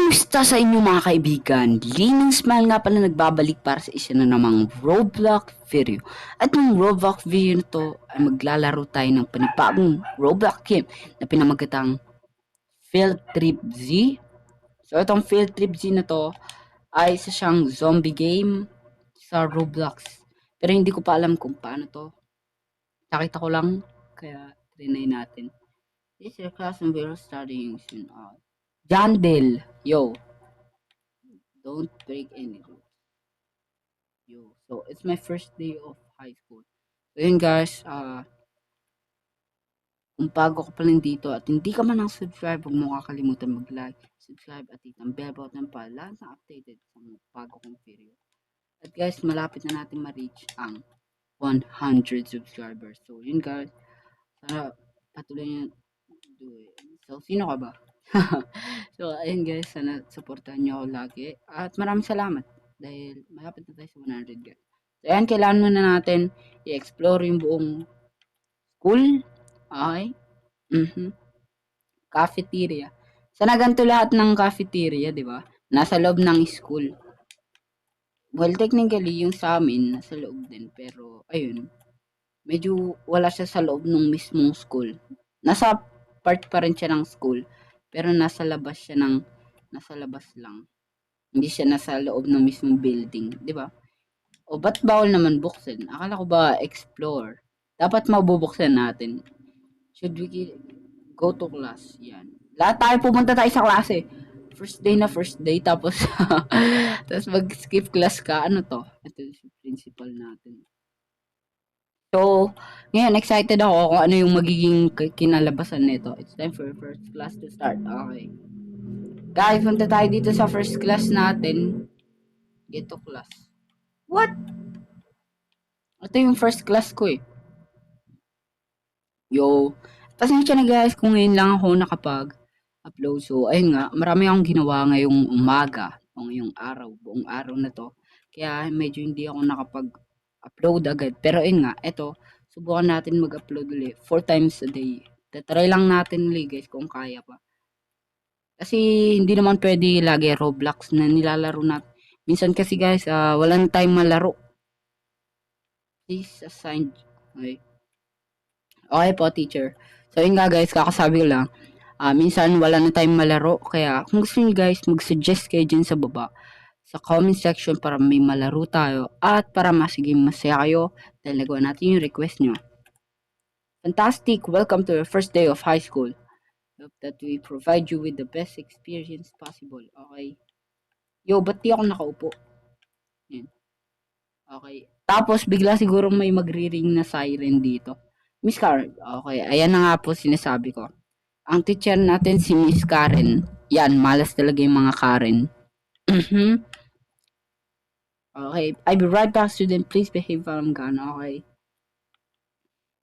Kamusta sa inyo mga kaibigan? Linang Smile nga pala nagbabalik para sa isa na namang Roblox video. At yung Roblox video na to ay maglalaro tayo ng panibagong Roblox game na pinamagatang Field Trip Z. So itong Field Trip Z na to ay isa siyang zombie game sa Roblox. Pero hindi ko pa alam kung paano to. Nakita ko lang kaya trinay natin. This is your class and we're studying soon. Jandel, yo. Don't break any rules. Yo. So, it's my first day of high school. So, yun guys, kung bago ka pa lang dito at hindi ka man subscribe, huwag mo kakalimutan mag-like, subscribe at hit ang bell button para lahat na updated sa mga bago kong video. At guys, malapit na natin ma-reach ang 100 subscribers. So, yun guys, sana patuloy nyo do it. So, sino ka ba? So, ayun guys, sana supportahan nyo ako lagi. At maraming salamat dahil malapit na tayo sa 100 guys. So, ayan, kailangan muna natin i-explore yung buong school. Okay? Cafeteria. Sana ganito lahat ng cafeteria, di ba? Nasa loob ng school. Well, technically, yung sa amin, nasa loob din. Pero, ayun, medyo wala siya sa loob ng mismong school. Nasa part pa rin siya ng school. Pero nasa labas lang. Hindi siya nasa loob ng mismong building, di ba? O ba't bawal naman buksan? Akala ko ba explore? Dapat mabubuksan natin. Should we go to class? Yan. Lahat tayo pumunta tayo sa klase. First day tapos tapos mag-skip class ka. Ano to? Ito yung principal natin. So, ngayon excited ako kung ano yung magiging kinalabasan nito. It's time for first class to start. Okay. Guys, punta tayo dito sa first class natin. Get to class. What? Ito yung first class ko eh. Yo. Pasensya na guys kung ngayon lang ako nakapag-upload. So, ayun nga. Marami akong ginawa ngayong umaga. O ngayong araw. Buong araw na to. Kaya medyo hindi ako nakapag-upload agad. Pero ayun nga. Ito. Subukan natin mag-upload ulit. 4 times a day. Tatry lang natin ulit guys kung kaya pa. Kasi hindi naman pwede lagi Roblox na nilalaro natin. Minsan kasi guys, walang time malaro. Please assign. Okay. Okay po, teacher. So yun nga guys, kakasabi ko lang. Minsan wala na time malaro. Kaya kung gusto niyo guys, mag-suggest kayo dyan sa baba. Sa comment section para may malaro tayo. At para masiging masaya kayo. Dahil nagawa natin yung request nyo. Fantastic! Welcome to your first day of high school. Hope that we provide you with the best experience possible. Okay. Yo, ba't di ako nakaupo? Yan. Okay. Tapos, bigla siguro may magre-ring na siren dito. Miss Karen. Okay. Ayan na nga po sinasabi ko. Ang teacher natin si Miss Karen. Yan, malas talaga yung mga Karen. Okay. I'll be right back, student. Please behave while I'm gone. Okay.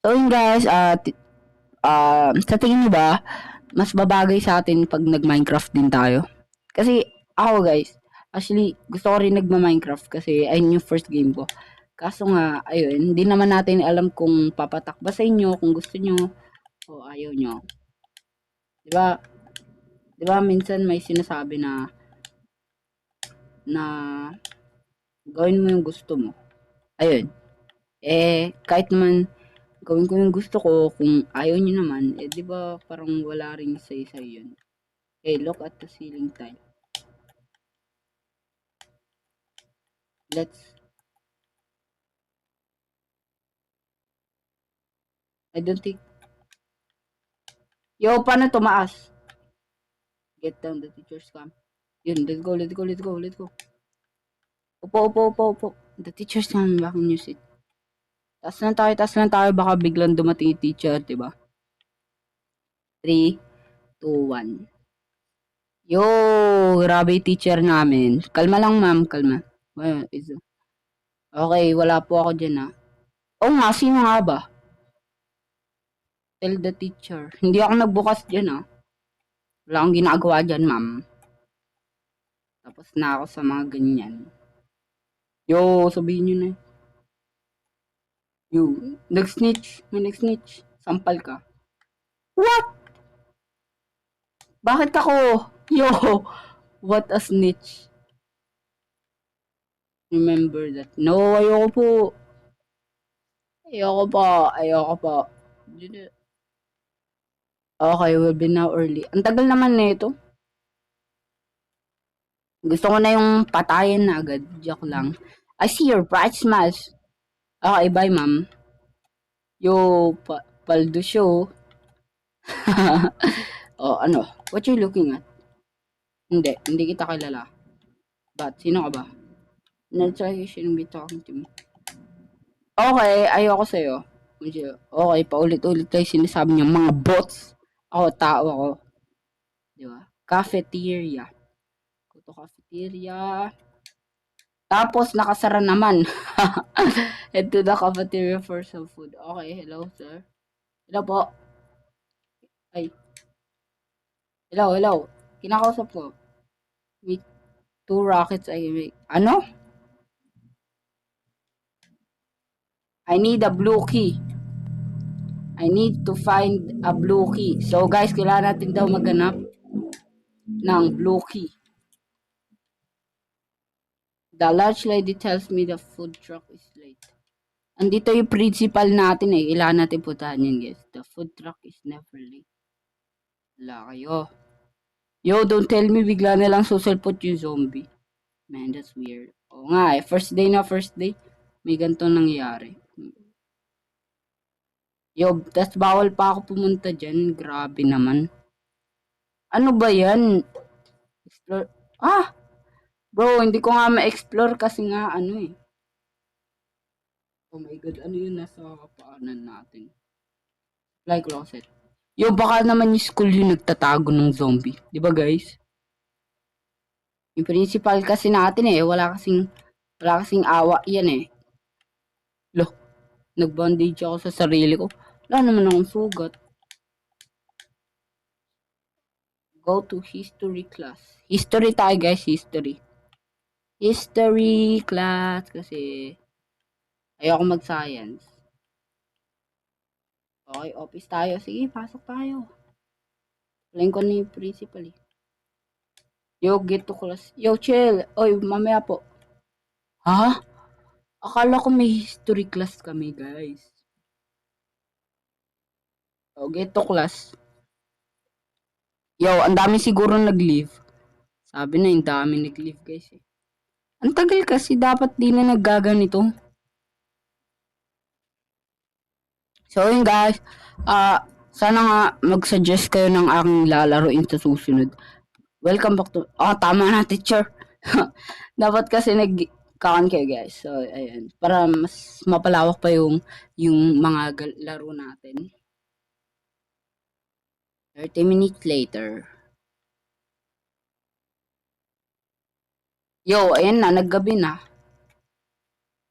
So, yun guys, sa tingin nyo ba, mas babagay sa atin pag nag-Minecraft din tayo? Kasi ako guys, actually gusto ko rin nagma-Minecraft kasi ayun yung first game ko. Kaso nga, ayun, hindi naman natin alam kung papatak ba sa inyo, kung gusto nyo o ayaw nyo. Diba? Diba minsan may sinasabi na gawin mo yung gusto mo. Ayun. Kahit naman gawin ko yung gusto ko, kung ayaw nyo naman, di ba parang wala rin say-say yun. Okay, look at the ceiling tile. I don't think... Yo, paano tumaas? Get down, the teacher's come. Yun, let's go. Upo. The teacher's coming back in your seat. Taas lang tayo, baka biglang dumating yung teacher, diba? 3, 2, 1. Yo, grabe yung teacher namin. Kalma lang ma'am, kalma. Okay, wala po ako dyan ha. Oo nga, sino nga ba? Tell the teacher. Hindi ako nagbukas dyan ha. Wala akong ginagawa dyan ma'am. Tapos na ako sa mga ganyan. Yo, sabihin nyo na. Yo, nag-snitch. Sampal ka. What? Bakit ako? Yo, What a snitch. Remember that. No, ayoko po. Ayoko po. Ayoko po. Okay, we'll be now early. Ang tagal naman nito. Gusto ko na yung patayin na agad. Joke lang. I see your bright smiles. Okay, bye ma'am. Yo, Paldo show. Oh, ano? What you looking at? Hindi kita kilala. But, sino ka ba? Na-try you shouldn't be talking to me. Okay, ayoko sa'yo. Okay, paulit-ulit tayo sinasabi niya, mga bots. Ako, tao ako. Di ba? Cafeteria. Go to cafeteria. Tapos, nakasara naman. Head to the cafeteria for some food. Okay, hello, sir. Hello po. Ay. Hello. Kinakausap ko. With 2 rockets I make. Ano? I need a blue key. I need to find a blue key. So guys, kailangan natin daw maghanap ng blue key. The large lady tells me the food truck is late. Andito yung principal natin eh. Kailangan natin puntahan yun guys. The food truck is never late. Wala kayo. Yo, don't tell me bigla na lang susulpot yung zombie. Man, that's weird. Oo nga eh. First day. May ganito nangyari. Yo, tas bawal pa ako pumunta dyan. Grabe naman. Ano ba yan? Explore. Bro, hindi ko nga ma-explore kasi nga ano eh. Oh my god, ano yun nasa kapaanan natin? Like closet. Yo, baka naman yung school yung nagtatago ng zombie. Di ba guys? Yung principal kasi natin eh. Wala kasing awa yan eh. Loh, nag-bandage ako sa sarili ko. Wala naman akong sugat. Go to history class. History tayo guys, history. History class kasi ayoko mag-science. Okay, office tayo. Sige, pasok tayo. Plain ko na yung principal eh. Yo, get to class. Yo, chill. Oy, mamaya po. Ha? Akala ko may history class kami, guys. Oh, get to class. Yo, ang dami siguro nag-leave. Sabi na, yung dami nag-leave, guys eh. Ang tagal kasi dapat di na naggaganito. So, yun guys. Sana nga mag-suggest kayo ng aking lalaroin sa susunod. Welcome back to... tama na, teacher. Dapat kasi nag-kakan kayo, guys. So, ayan. Para mas mapalawak pa yung mga laro natin. 30 minutes later. Yo, ayan na. Naggabi na.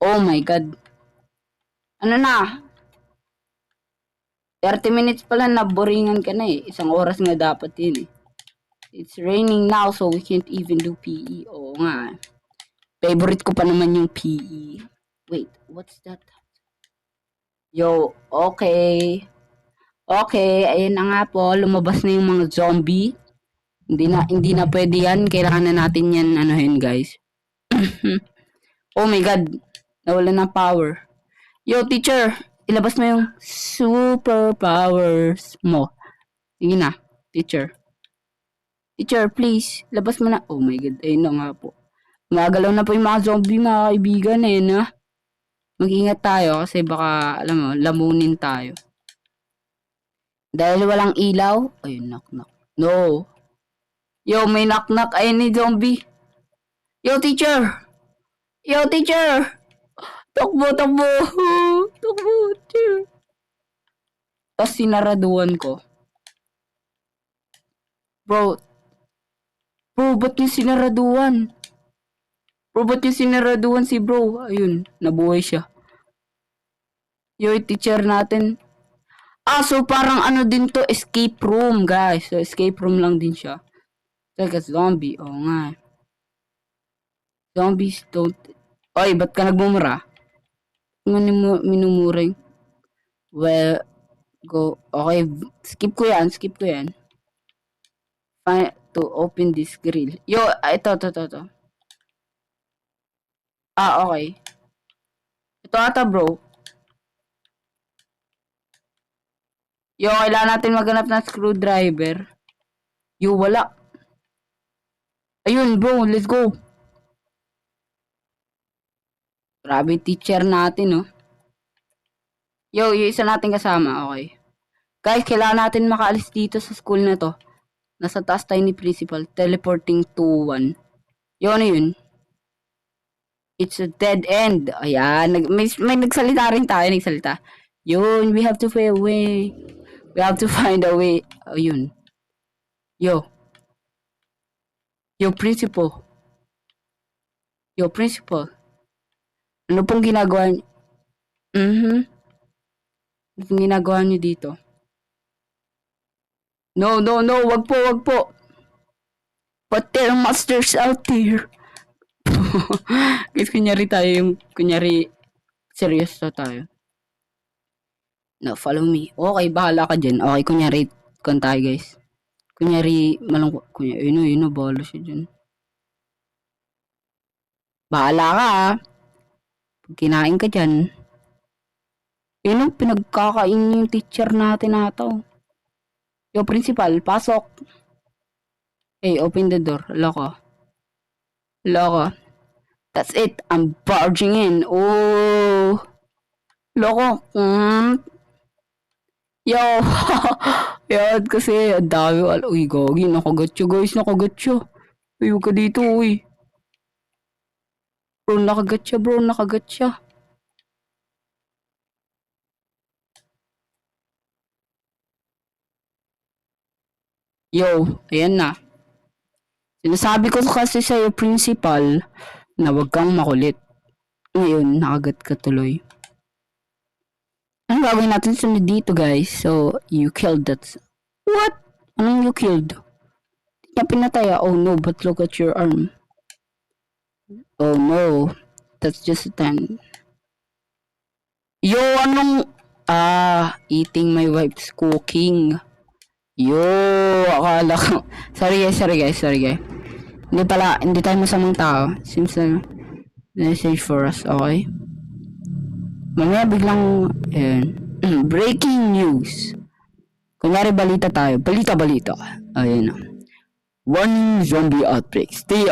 Oh my God. Ano na? 30 minutes pala naboringan ka na eh. Isang oras nga dapat yun eh. It's raining now so we can't even do PE. Oo nga. Favorite ko pa naman yung PE. Wait, what's that? Yo, okay. Okay, ayun na nga po. Lumabas na yung mga zombie. Hindi na pwede yan. Kailangan na natin yan anuhin guys. Oh my God. Nawala ng power. Yo, teacher. Ilabas mo yung superpowers mo. Sige na, teacher. Teacher, please. Labas mo na. Oh my God. Ayun na nga po. Magalaw na po yung mga zombie, mga kaibigan eh, na. Mag-ingat tayo kasi baka, alam mo, lamunin tayo. Dahil walang ilaw. Ayun, knock. No. Yo, may knock. Ayun ni zombie. Yo, teacher. Takbo. Takbo, teacher. Tapos sinaraduan ko. Bro, ba't yung sinaraduan? Si bro? Ayun, nabuhay siya. Yo, teacher natin. So parang ano din to, escape room, guys. So, escape room lang din siya. Like a zombie. Oo nga. Zombies don't... Oy, ba't ka nagmumura? Minumura yung... Well, go. Okay, skip ko yan. to open this grill. Yo, ito. Ah, okay. Ito ata, bro. Yo, kailangan natin maghanap ng screwdriver. Yo, wala. Ayun, bro. Let's go. Grabe teacher natin, oh. Yo, yung isa natin kasama. Okay. Guys, kailangan natin makaalis dito sa school na to. Nasa taas tayo ni principal. Teleporting to 1. Yo, ano yun? It's a dead end. Ayan. May nagsalita rin tayo. Nagsalita. Yun, we have to find a way. We have to find a way. Ayun. Yo. Yo, principal. Yo, principal. Ano pong ginagawa niyo? Ano pong ginagawa niyo dito? No. Wag po. But there are monsters out there. Guys, kunyari, serious na tayo. No, follow me. Okay, bahala ka dyan. Okay, kunyari, tayo guys. Kunyari, yun, bahala siya dyan. Bahala ka, ha. Pag kinain ka dyan. Yun, pinagkakain yung teacher natin nato. Yo, principal, pasok. Hey, open the door. Loko. That's it. I'm barging in. Oh. Loko. Yo. Yan kasi. Ang dami. Uy, gagi. Nakagatyo, guys. Nakagatyo. Uy, huwag ka dito, uy. Bro, nakagatya. Yo, ayan na. Sinasabi ko kasi sa'yo, principal, na wag kang makulit. Ngayon, nakagat ka tuloy. Ano gagawin natin sunod dito, guys? So, you killed that. What? Anong you killed? Hindi niya pinatay. Oh no, but look at your arm. Oh no. That's just a 10. Yo, anong... eating my wife's cooking. Yo, akala ko. Sorry guys. Hindi tayo masamang tao. Seems like message for us, okay? Mamaya biglang, breaking news. Kunyari balita tayo. Balita. Ayan na. Warning zombie outbreak. Stay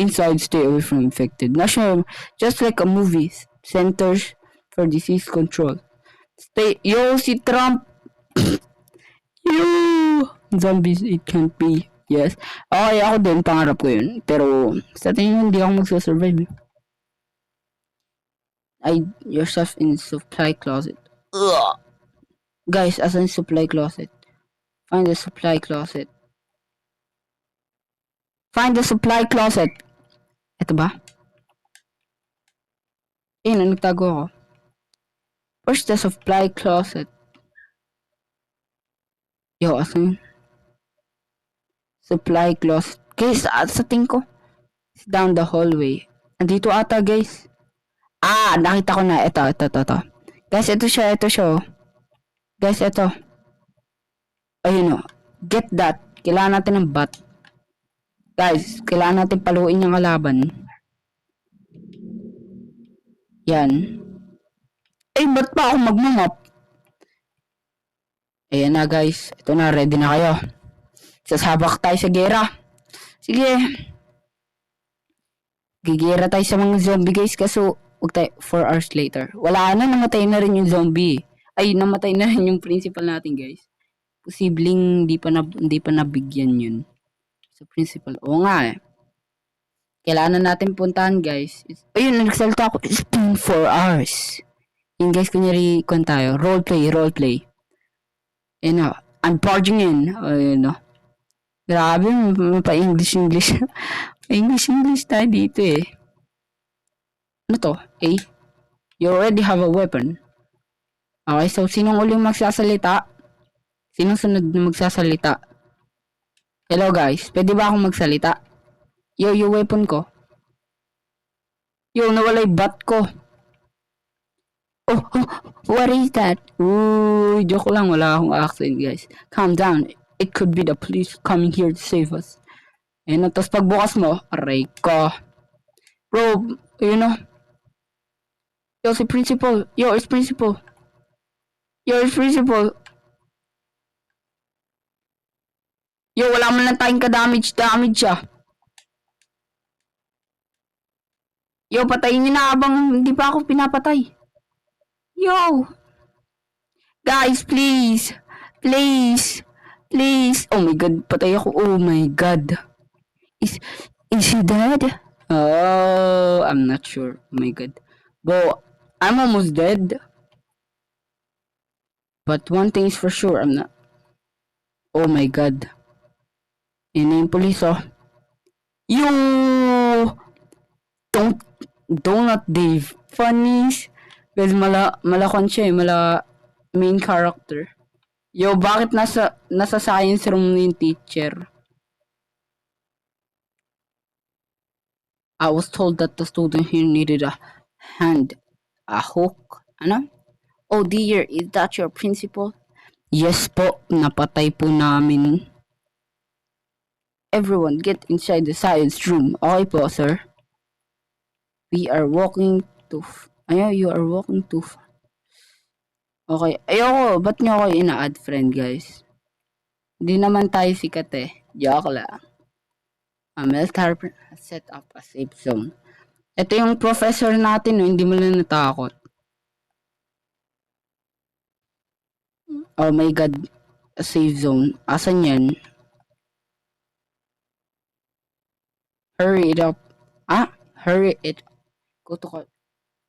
inside, stay away from infected. National, just like a movie. Centers for Disease Control. Yo, si Trump. Yo! Zombies, it can't be. Yes. Okay, ako din, pangarap ko yun. Pero, sa tingin hindi ako magsasurvive. Hide yourself in supply closet. Ugh. Guys, asan supply closet? Find the supply closet. Ito ba? Nagtago ako. Where's the supply closet? Yo, asan? Supply closet. Guys, sa tingin ko. It's down the hallway. Andito ata, guys. Nakita ko na. Ito. Guys, ito siya. Guys, ito. Ayun o. Get that. Kailangan natin ng bat. Guys, kailangan natin paluin yung kalaban. Yan. Ba't pa ako magmamap? Ayan na, guys. Ito na, ready na kayo. Sasabak tayo sa gera. Sige. Gigera tayo sa mga zombie, guys. Kaso, 4 hours later. Wala na, namatay na rin yung zombie. Namatay na rin yung principal natin, guys. Posibleng hindi pa nabigyan yun. Sa principal. Oo nga eh. Kailangan natin puntahan, guys. Ayun, nagsalita ako. It's been 4 hours. Yun, guys, kunyari, tayo. Roleplay. Ayun na. I'm barging in. Ayun na. Grabe, pa-English. English tayo dito eh. Ano to? You already have a weapon. Okay, so sinong uling magsasalita? Sinong sunod na magsasalita? Hello guys, pwede ba akong magsalita? Yo, yung weapon ko. Yo, nawala yung bat ko. Oh, what is that? Ooh, joke lang, wala akong accent guys. Calm down. It could be the police coming here to save us. Ayun, tapos pagbukas mo, aray ko. Bro, you know, yo, si principal. Yo, it's principal. Yo, it's principal. Yo, wala man lang tayong ka-damage siya. Yo, patayin niyo na habang hindi pa ako pinapatay. Yo! Guys, please! Please! Please! Oh my god, patay ako. Oh my god. Is he dead? Oh, I'm not sure. Oh my god. Bro, I'm almost dead. But one thing is for sure, I'm not. Oh my god. Yun na yung police, oh. Yo! Don't not Dave. Funnies. Guys, malakon siya eh. Main character. Yo, bakit nasa science room yung teacher? I was told that the student here needed a hand. A hook. Ano? Oh dear, is that your principal? Yes po, napatay po namin. Everyone, get inside the science room. Okay po, sir. We are walking too... you are walking too far. Okay, ayoko. Ba't nyo ako ina-add friend, guys? Hindi naman tayo sikat eh. Joke lang. Meltar set up a safe zone. Ito yung professor natin, no? Hindi mo lang natakot. Oh my god. A safe zone. Asan yan? Hurry it up. Hurry it up.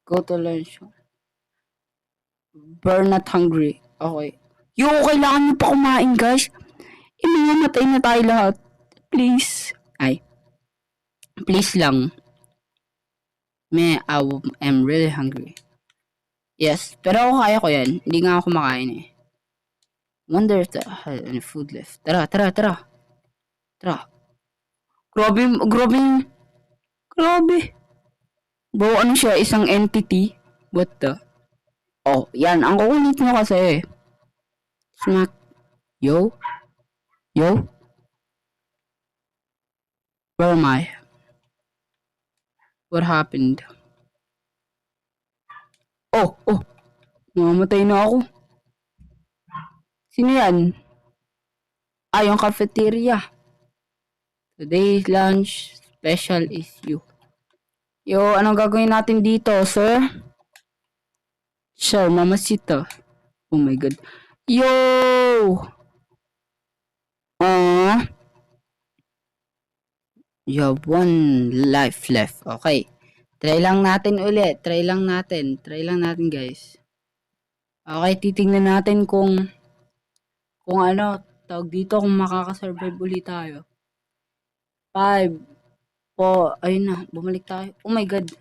Go to lunch. Burn not hungry. Okay. Yo, kailangan nyo pa kumain, guys. Mamatay na tayo lahat. Please. Please lang. I am really hungry. Yes, pero ako kaya ko yan. Hindi nga ako makain eh. Wonder if I had any food left. Tara. Grabe. Bro, ano siya? Isang entity? What the? Oh, yan. Ang kukulit mo kasi. Smack. Yo? Where am I? What happened? Oh. Mamatay na ako. Sino yan? Yung cafeteria. Today's lunch special is you. Yo, anong gagawin natin dito, sir? Sure, mamacita. Oh my god. Yo! You have one life left. Okay. Try lang natin ulit. Try lang natin, guys. Okay, titingnan natin kung ano, tawag dito, kung makakasurvive ulit tayo. 5, 4, ayun na, bumalik tayo. Oh my god.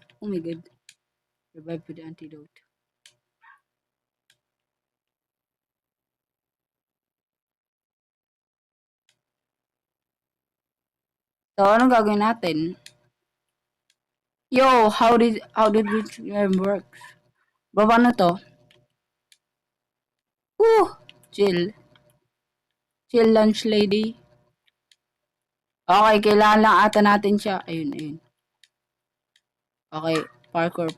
Revive with the antidote. So, anong gagawin natin? Yo, how did this game work? Bro, paano to? Chill lunch lady. Okay, kailangan lang ata natin siya. Ayun. Okay, parkour.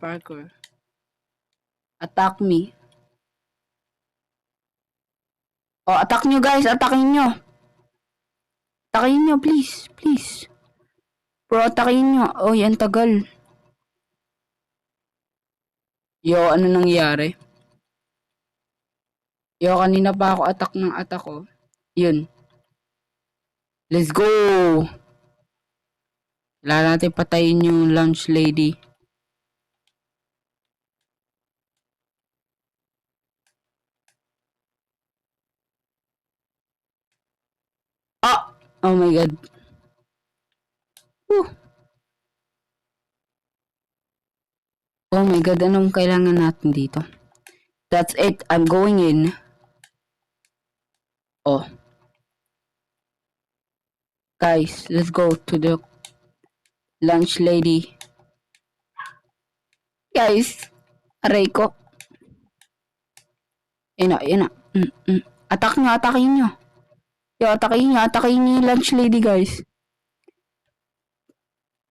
Attack me. Oh, attack nyo guys, attackin nyo. Attackin nyo, please. Bro, attackin nyo. Oh, yan tagal. Yo, ano nangyari? Yo, kanina pa ako attack ko. Yun. Let's go! Kailangan natin patayin yung lunch lady. Oh my god. Oh my god, anong kailangan natin dito? That's it, I'm going in. Oh. Guys, let's go to the lunch lady. Guys, aray ko. Yun na. Attackin nyo. Yo, atakin niya yung lunch lady, guys.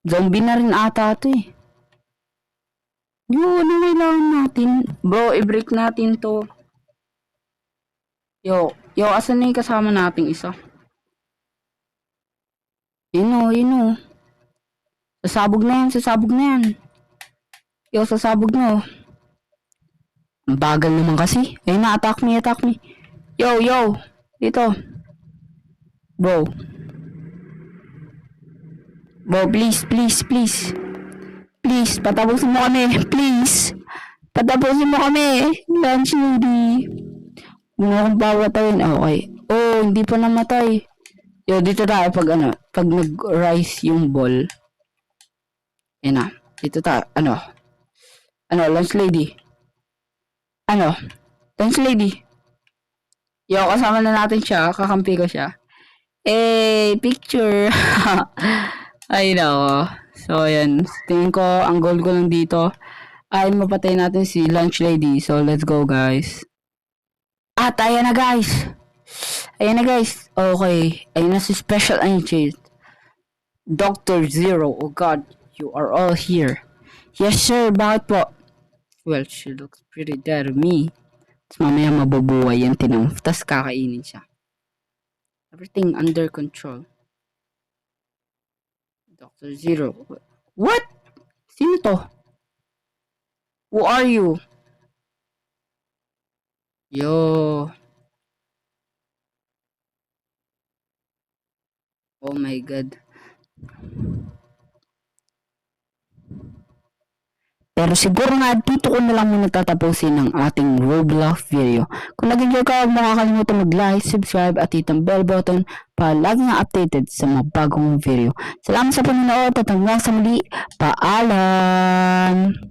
Zombie na rin ata ito eh. Yo, ano kailangan natin? Bro, i-break natin to. Yo, asan na yung kasama nating isa? Yun o. Sasabog na yan. Yo, sasabog na oh. Ang bagal naman kasi. Ayun na, attack me. Yo, dito. Bro, please. Please, patapusin mo kami. Please. Patapusin mo kami. Lunch lady. Huwag mo akong pawatayin. Okay. Oh, hindi pa namatay. Yo, dito tayo pag nag-rise yung ball. Yan na. Dito tayo. Lunch lady. Lunch lady. Yo, kasama na natin siya. Kakampi ko siya. Picture. Ay, nako. So, ayan. Tingin ko, ang goal ko lang dito ay mapatay natin si Lunch Lady. So, let's go, guys. At, ayan na, guys. Okay. Ayan na si Special Agent. Dr. Zero. Oh, God. You are all here. Yes, sir. Bakit po? Well, she looks pretty dead to me. Tapos mamaya mabubuhay yan, Tapos kakainin siya. Everything under control. Dr. Zero. What? Sino to? Who are you? Yo. Oh my God. Pero siguro nga dito ko na lang muna tatapusin ang ating Roblox video. Kung nag-enjoy ka, huwag makakalimutan mag-like, subscribe at hit ang bell button para lagi nga updated sa mga bagong video. Salamat sa panonood at hanggang sa muli. Paalam!